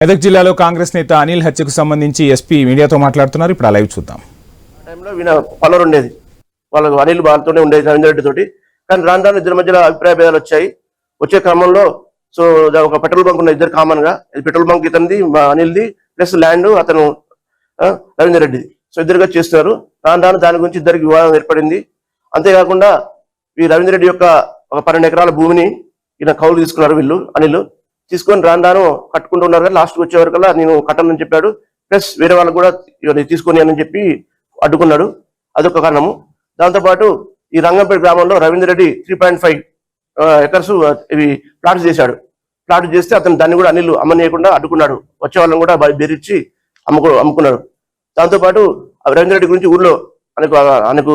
మెదక్ జిల్లాలో కాంగ్రెస్ నేత అనిల్ హత్యకు సంబంధించి ఎస్పీ మీడియాతో మాట్లాడుతున్నారు. ఇప్పుడు లైవ్ చూద్దాం. టైంలో ఈయన పలర్ ఉండేది, వాళ్ళకు అనిల్ వాళ్ళతోనే ఉండేది రవీంద్ర రెడ్డి తోటి. కానీ రాను రాను ఇద్దరి మధ్యలో అభిప్రాయ భేదాలు వచ్చాయి. వచ్చే క్రమంలో ఒక పెట్రోల్ బంక్ ఉన్న ఇద్దరు కామన్ గా, పెట్రోల్ బంక్ ఇతనిది అనిల్ది ప్లస్ ల్యాండ్ అతను రవీంద్ర రెడ్డిది. ఇద్దరుగా చేస్తున్నారు. రాను రాను దాని గురించి ఇద్దరికి వివాదం ఏర్పడింది. అంతేకాకుండా ఈ రవీంద్ర రెడ్డి యొక్క ఒక 12 ఎకరాల భూమిని ఈయన కౌలు తీసుకున్నారు వీళ్ళు అనిల్. తీసుకొని రాను రాను కట్టుకుంటూ ఉన్నారు. కానీ లాస్ట్కి వచ్చే వరకల్లా నేను కట్టనని చెప్పాడు. ప్లస్ వేరే వాళ్ళకు కూడా తీసుకొని అని చెప్పి అడ్డుకున్నాడు. అదొక కారణము. దాంతోపాటు ఈ రంగంపేట గ్రామంలో రవీంద్ర రెడ్డి 3.5 ఎకర్స్ ఇవి ప్లాట్స్ చేశాడు. ప్లాట్ చేస్తే అతను దాన్ని కూడా అనిల్ అమ్మనీయకుండా అడ్డుకున్నాడు. వచ్చే వాళ్ళని కూడా బెదిరించి అమ్ముకున్నాడు. దాంతోపాటు రవీంద్ర రెడ్డి గురించి ఊర్లో ఆయనకు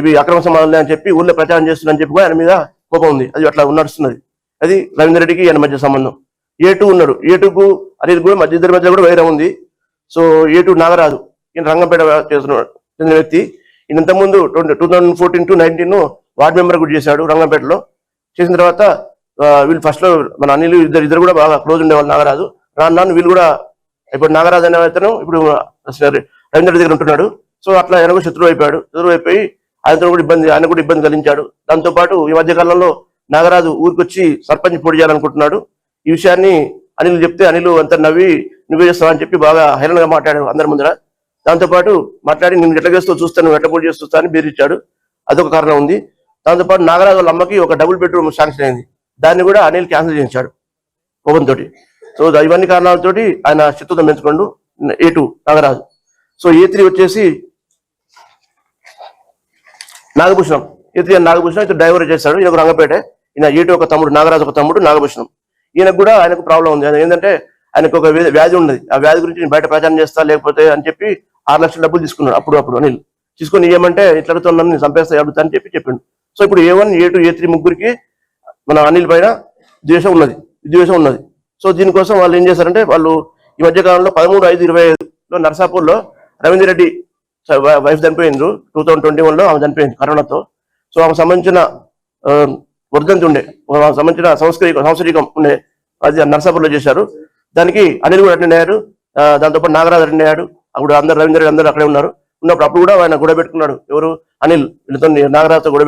ఇవి అక్రమ సంబంధాలు అని చెప్పి ఊర్లో ప్రచారం చేస్తుందని చెప్పి ఆయన మీద కోపం ఉంది. అది అట్లా నడుస్తున్నది. అది రవీంద్ర రెడ్డికి ఆయన మధ్య సంబంధం. A2 ఉన్నాడు. A2కు అనిల్ కూడా ఇద్దరి మధ్య కూడా వైరం ఉంది. A2 నాగరాజు ఈయన రంగంపేట చెందిన వ్యక్తి. ఈయన ఇంతకుముందు 2014 to 19 వార్డ్ మెంబర్ కూడా చేశాడు రంగంపేటలో. చేసిన తర్వాత వీళ్ళు ఫస్ట్ లో మన అనిల్ ఇద్దరు కూడా బాగా క్లోజ్ ఉండేవాళ్ళు. నాగరాజు రాను వీళ్ళు కూడా ఇప్పుడు నాగరాజు అనే అతను ఇప్పుడు రవీంద్ర రెడ్డి దగ్గర ఉంటున్నాడు. అట్లా ఆయన కూడా శత్రువు అయిపోయి ఆయన కూడా ఇబ్బంది కలిగించాడు. దాంతోపాటు ఈ మధ్య కాలంలో నాగరాజు ఊరికొచ్చి సర్పంచ్ పోటీ చేయాలనుకుంటున్నాడు. ఈ విషయాన్ని అనిల్ చెప్తే అనిల్ అంతా నవ్వి నువ్వే చేస్తావు అని చెప్పి బాగా హేళనగా మాట్లాడాడు అందరి ముందర. దాంతోపాటు మాట్లాడి నేను ఎట్లా చేస్తావు చూస్తాను, నువ్వు ఎట్లా పోటీ చేస్తూ అని బెదిరించాడు. అదొక కారణం ఉంది. దాంతోపాటు నాగరాజు వాళ్ళ అమ్మకి ఒక డబుల్ బెడ్రూమ్ శాంక్షన్ అయింది. దాన్ని కూడా అనిల్ క్యాన్సిల్ చేయించాడు కోపంతో. ఇవన్నీ కారణాలతోటి ఆయన శత్రుత్వం పెంచుకోండు A2 నాగరాజు. A3 వచ్చేసి నాగభూషణం. A3 నాగభూషణం ఇతను డ్రైవర్ చేశాడు. ఈయన రంగపేట. ఈయన A2 ఒక తమ్ముడు, నాగరాజు ఒక తమ్ముడు నాగభూషణం. ఈయనకు కూడా ఆయనకు ప్రాబ్లం ఉంది. ఏంటంటే ఆయనకు ఒక వ్యాధి ఉన్నది. ఆ వ్యాధి గురించి నేను బయట ప్రచారం చేస్తా లేకపోతే అని చెప్పి 6 లక్షల డబ్బులు తీసుకున్నాడు అప్పుడు అనిల్. తీసుకొని ఏమంటే ఇట్లతో నన్ను చంపేస్తా అడుగుతా అని చెప్పి చెప్పిండు. ఇప్పుడు A1, A2, A3 ముగ్గురికి మన అనిల్ పైన విద్వేషం ఉన్నది. దీనికోసం వాళ్ళు ఏం చేశారంటే వాళ్ళు ఈ మధ్యకాలంలో 13/5/25 నర్సాపూర్లో రవీంద్ర రెడ్డి వైఫ్ చనిపోయింది. 2021లో ఆమె చనిపోయింది కరోనాతో. ఆమె సంబంధించిన వర్ధంతి ఉండే, సంబంధించిన సంవత్సరికం ఉండే, అది నర్సాపూర్లో చేశారు. దానికి అనిల్ కూడా అటెండ్ అయ్యారు. దాంతోపాటు నాగరాజు అటెండ్ అయ్యాడు. అప్పుడు రవీంద్ర రెడ్డి అందరూ అక్కడే ఉన్నారు. అప్పుడు కూడా ఆయన గొడవ పెట్టుకున్నాడు. ఎవరు అనిల్ వీళ్ళతో నాగరాజుతో గొడవ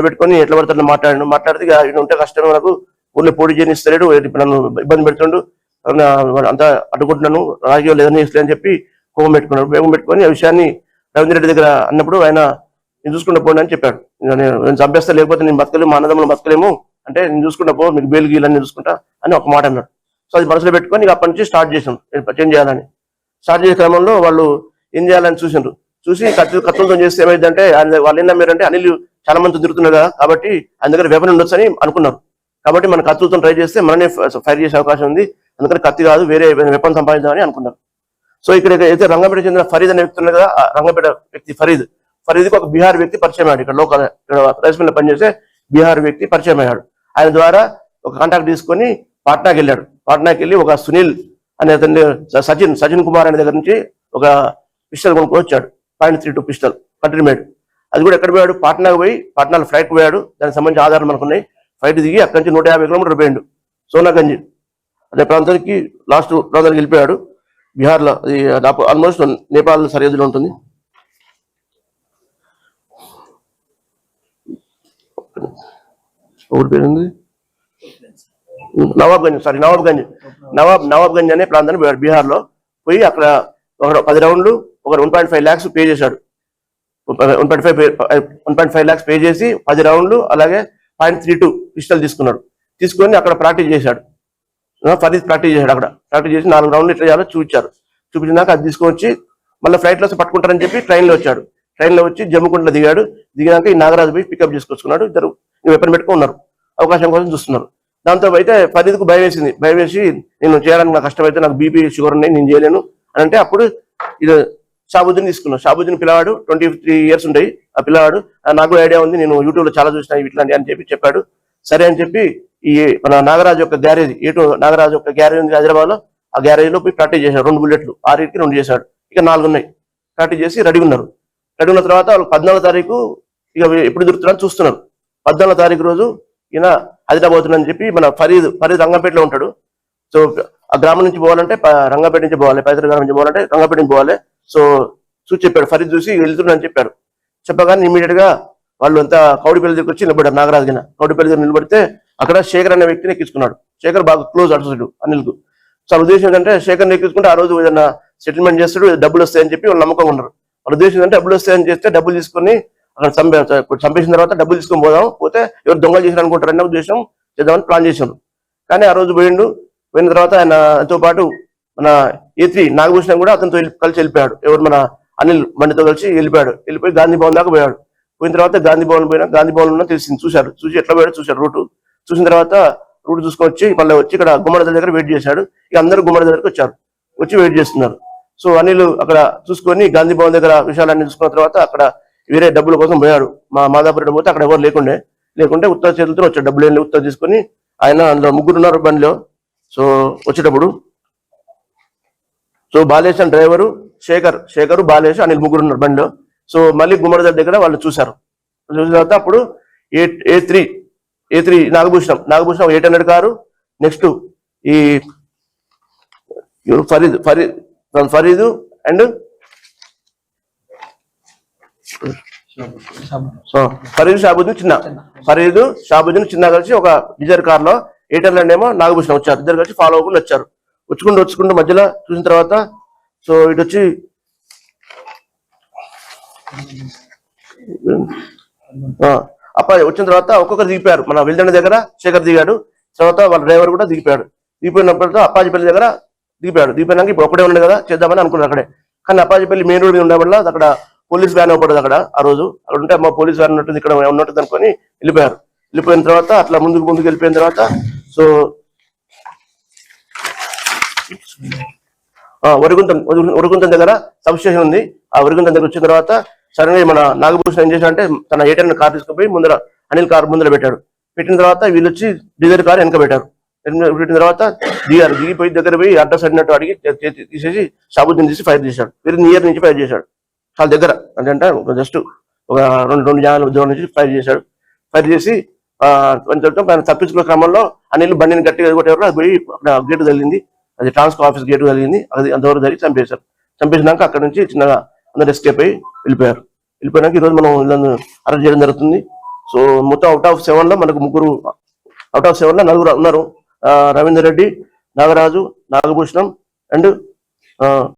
పెట్టుకొని ఎట్లా పడుతుందో మాట్లాడితే ఈయన ఉంటే కష్టమే, నాకు ఊళ్ళో పోటీ చేయనిస్తలేడు, నన్ను ఇబ్బంది పెడుతుండు, అంతా అడ్డుకుంటున్నాను, రాజకీయాలు ఏదైనా ఇస్తలే అని చెప్పి కోపం పెట్టుకొని ఆ విషయాన్ని రవీంద్ర రెడ్డి దగ్గర అన్నప్పుడు ఆయన నేను చూసుకుంటూ పోండి అని చెప్పాడు. నేను చంపేస్తా లేకపోతే నేను బతకలేము, మా అన్నదమ్ములు బతకలేము అంటే నేను చూసుకుంటా పో, మీకు బెయిల్ గీలని చూసుకుంటా అని ఒక మాట అన్నాడు. అది మనసులో పెట్టుకొని అప్పటి నుంచి స్టార్ట్ చేసాం చేంజ్ చేయాలని. స్టార్ట్ చేసే క్రమంలో వాళ్ళు ఏం చేయాలని చూసి కత్తులతో చేస్తే ఏమైందంటే వాళ్ళు ఏం నమ్మారంటే అనిల్ చాలా మంది తిరుగుతున్నారు కదా కాబట్టి ఆయన దగ్గర వెపన్ ఉండొచ్చు అని అనుకున్నారు. కాబట్టి మన కత్తులతో ట్రై చేస్తే మననే ఫైర్ చేసే అవకాశం ఉంది, అందుకని కత్తి కాదు వేరే వెపన్ సంపాదించాలని అనుకున్నారు. ఇక్కడ అయితే రంగంపేట చెందిన ఫరీద్ అనే వ్యక్తి ఉన్నారు కదా, రంగంపేట వ్యక్తి ఫరీద్కి ఒక బీహార్ వ్యక్తి పరిచయం అయ్యాడు. ఇక్కడ లోకల్ రైస్ మిల్ పనిచేసే బీహార్ వ్యక్తి పరిచయం అయ్యాడు. ఆయన ద్వారా ఒక కాంటాక్ట్ తీసుకొని పాట్నాకి వెళ్ళి ఒక సునీల్ అనే అతని సచిన్ కుమార్ అనే దగ్గర నుంచి ఒక పిస్టల్ కొనుక్కొచ్చాడు. 0.32 pistol country made. అది కూడా ఎక్కడ పోయాడు, పాట్నాలో ఫ్లైట్ పోయాడు. దానికి సంబంధించి ఆధారం మనకున్నాయి. ఫ్లైట్ దిగి అక్కడి నుంచి 150 కిలోమీటర్లు పోయాడు సోనాగంజ్ అనే ప్రాంతానికి, లాస్ట్ ప్రాంతానికి వెళ్ళిపోయాడు. బీహార్లో ఆల్మోస్ట్ నేపాల్ సరిహద్దులో ఉంటుంది. ఊరి పేరుంది నవాబ్గంజ్ అనే ప్రాంతానికి పోయాడు. బీహార్లో పోయి అక్కడ ఒక 10 రౌండ్లు ఒక 1.5 lakhs పే చేశాడు. 1.5 lakhs పే చేసి 10 రౌండ్లు అలాగే 0.32 పిస్టల్ తీసుకొని అక్కడ ప్రాక్టీస్ చేశాడు. ఫరీద్ ప్రాక్టీస్ చేశాడు. అక్కడ ప్రాక్టీస్ చేసి 4 రౌండ్లు ఇట్లా చేయాలో చూపించినాక అది తీసుకొచ్చి మళ్ళీ ఫ్లైట్లో పట్టుకుంటారని చెప్పి ట్రైన్లో వచ్చి జమ్ముకుంటలో దిగినాక ఈ నాగరాజు పోయి పికప్ చేసుకొచ్చుకున్నాడు. ఇద్దరు వెపన్ పెట్టుకుని ఉన్నారు, అవకాశం కోసం చూస్తున్నారు. దాంతో అయితే ఫరీద్కు భయం వేసి నేను చేయాలని నాకు కష్టమైతే, నాకు బీపీ షుగర్ ఉన్నాయి, నేను చేయలేను అని అంటే అప్పుడు ఇది షాబుద్దీన్ తీసుకున్నాను. షాబుద్దీన్ పిల్లవాడు 23 years ఉంటాయి. ఆ పిల్లవాడు నాకు ఐడియా ఉంది, నేను యూట్యూబ్లో చాలా చూసిన ఇట్లాంటి అని చెప్పాడు. సరే అని చెప్పి ఈ మన నాగరాజు యొక్క గ్యారేజ్ నాగరాజు యొక్క గ్యారేజ్ ఉంది హైదరాబాద్లో. ఆ గ్యారేజ్లో పోయి ప్రాక్టీస్ చేశాడు. 2 బుల్లెట్లు 6కి 2 చేశాడు. ఇక 4 ఉన్నాయి. ప్రాక్టీస్ చేసి రెడీ ఉన్న తర్వాత వాళ్ళు 14వ తారీఖు ఇక ఎప్పుడు దొరుకుతున్నారని చూస్తున్నారు. 14వ తారీఖు రోజు ఈయన హైదరాబాద్ అని చెప్పి మన ఫరీద్ రంగంపేటలో ఉంటాడు. సో ఆ గ్రామం నుంచి పోవాలంటే రంగాపేట నుంచి పోవాలి, పైసల గ్రామం నుంచి పోవాలంటే రంగాపేట నుంచి పోవాలి. సో చూసి చెప్పాడు, ఫరీద్ చూసి వెళ్తున్నాడని చెప్పాడు. చెప్పగానే ఇమీడియట్ గా వాళ్ళు అంతా కౌడిపల్లి దగ్గర వచ్చి నిలబడ్డారు. నాగరాజు గిన కౌడిపల్లి దగ్గర నిలబడితే అక్కడ శేఖర్ అనే వ్యక్తిని ఎక్కించుకున్నాడు. శేఖర్ బాగా క్లోజ్ అసలు అనిల్కు. సో వాళ్ళ ఉద్దేశం ఏంటంటే శేఖర్ని ఎక్కించుకుంటే ఆ రోజు ఏదైనా సెటిల్మెంట్ చేస్తాడు, డబ్బులు వస్తాయని చెప్పి వాళ్ళు నమ్మకంగా ఉన్నారు. వాళ్ళ ఉద్దేశం ఏంటంటే డబ్బులు వస్తాయని చేస్తే డబ్బులు తీసుకొని అక్కడ చంపేసిన తర్వాత డబ్బులు తీసుకొని పోతే ఎవరు దొంగలు చేశారు అనుకుంటారనే ఉద్దేశం చేద్దామని ప్లాన్ చేశారు. కానీ ఆ రోజు పోయిన తర్వాత ఆయనతో పాటు మన A3 నాగభూషణం కూడా అతనితో కలిసి వెళ్ళిపోయాడు. ఎవరు మన అనిల్ బండితో కలిసి వెళ్ళిపోయి గాంధీ భవన్ దాకా పోయాడు. పోయిన తర్వాత గాంధీ భవన్ ఉన్న తెలిసింది, చూసి ఎట్లా పోయాడు చూశాడు. చూసిన తర్వాత రూట్ చూసుకొని వచ్చి మళ్ళీ వచ్చి ఇక్కడ గుమ్మడి దగ్గర వెయిట్ చేశాడు. ఇక అందరూ గుమ్మడి దగ్గరకు వచ్చి వెయిట్ చేస్తున్నారు. సో అనిల్ అక్కడ చూసుకొని గాంధీ భవన్ దగ్గర విషయాలన్నీ చూసుకున్న తర్వాత అక్కడ వేరే డబ్బుల కోసం పోయాడు. మాదాపురం పోతే అక్కడ ఎవరు లేకుంటే ఉత్తర చేతులతో వచ్చాడు. డబ్బులు ఏం ఉత్తర తీసుకొని ఆయన అందులో ముగ్గురు ఉన్నారు బండిలో. సో వచ్చేటప్పుడు సో బాలేష్ అని డ్రైవరు, శేఖరు బాలేష్ అనిల్ ముగ్గురు ఉన్నారు బండిలో. సో మళ్ళీ గుమ్మడి దగ్గర వాళ్ళు చూసిన తర్వాత అప్పుడు A3 నాగభూషణం 800 కారు. నెక్స్ట్ ఈ ఫరీద్ అండ్ షాబుద్దీన్ చిన్న కలిసి ఒక డిజైర్ కార్ లో 800 ఏమో నాగభూషణం వచ్చారు. ఇద్దరు కలిసి ఫాలో అవ్వకుండా వచ్చుకుంటూ మధ్యలో చూసిన తర్వాత సో ఇటు వచ్చి అప్పాజీ వచ్చిన తర్వాత ఒక్కొక్కరు దిగిపోయారు. మన వెల్దండ దగ్గర శేఖర్ దిగాడు, తర్వాత వాళ్ళ డ్రైవర్ కూడా దిగిపోయినప్పుడు అప్పాజీపల్లి దగ్గర దిగిపోయినాక ఇప్పుడు ఒకటే ఉండదు కదా చేద్దామని అనుకున్నారు అక్కడే. కానీ అప్పాజీపల్లి మెయిన్ రోడ్ మీద ఉండే వల్ల అక్కడ పోలీస్ వ్యాన్ అవ్వబడదు. ఆ రోజు అక్కడ ఉంటే మా పోలీస్ వ్యాన్ ఉన్నట్టుంది, ఇక్కడ ఉన్నట్టుంది అనుకొని వెళ్ళిపోయిన తర్వాత అట్లా ముందుకు వెళ్ళిపోయిన తర్వాత సో వరిగుంతం దగ్గర సబ్స్టేషన్ ఉంది. ఆ వరిగుంతం దగ్గర వచ్చిన తర్వాత సడన్గా మన నాగభూషణం ఏం చేశాడంటే తన 800 కార్ తీసుకుపోయి ముందర అనిల్ కార్ ముందర పెట్టిన తర్వాత వీళ్ళు వచ్చి డీజర్ కార్ వెనక పెట్టిన తర్వాత దిగిపోయి దగ్గర పోయి అడ్రస్ అడినట్టు అడిగి తీసేసి షాబుద్దీన్ తీసి ఫైర్ చేశాడు. వెరీ నియర్ నుంచి ఫైర్ చేశాడు, చాలా దగ్గర అంటే జస్ట్ ఒక రెండు జాగాల దూరం నుంచి ఫైర్ చేశాడు. ఫైర్ చేసి కొంచెం తప్పించుకున్న క్రమంలో అనిల్ బండిని గట్టిగా కొట్టేవారు. అది పోయి గేటు తగిలింది, అది ట్రాన్స్కో ఆఫీస్ గేటు తగిలింది. అది అంతవరకు జరిగి చంపేసినాక అక్కడ నుంచి చిన్నగా అందరు ఎస్కేప్ అయ్యి వెళ్ళిపోయినాక ఈరోజు మనం వీళ్ళని అరెస్ట్ చేయడం జరుగుతుంది. సో మొత్తం అవుట్ ఆఫ్ 7 లో మనకు నలుగురు ఉన్నారు. రవీందర్ రెడ్డి, నాగరాజు, నాగభూషణం అండ్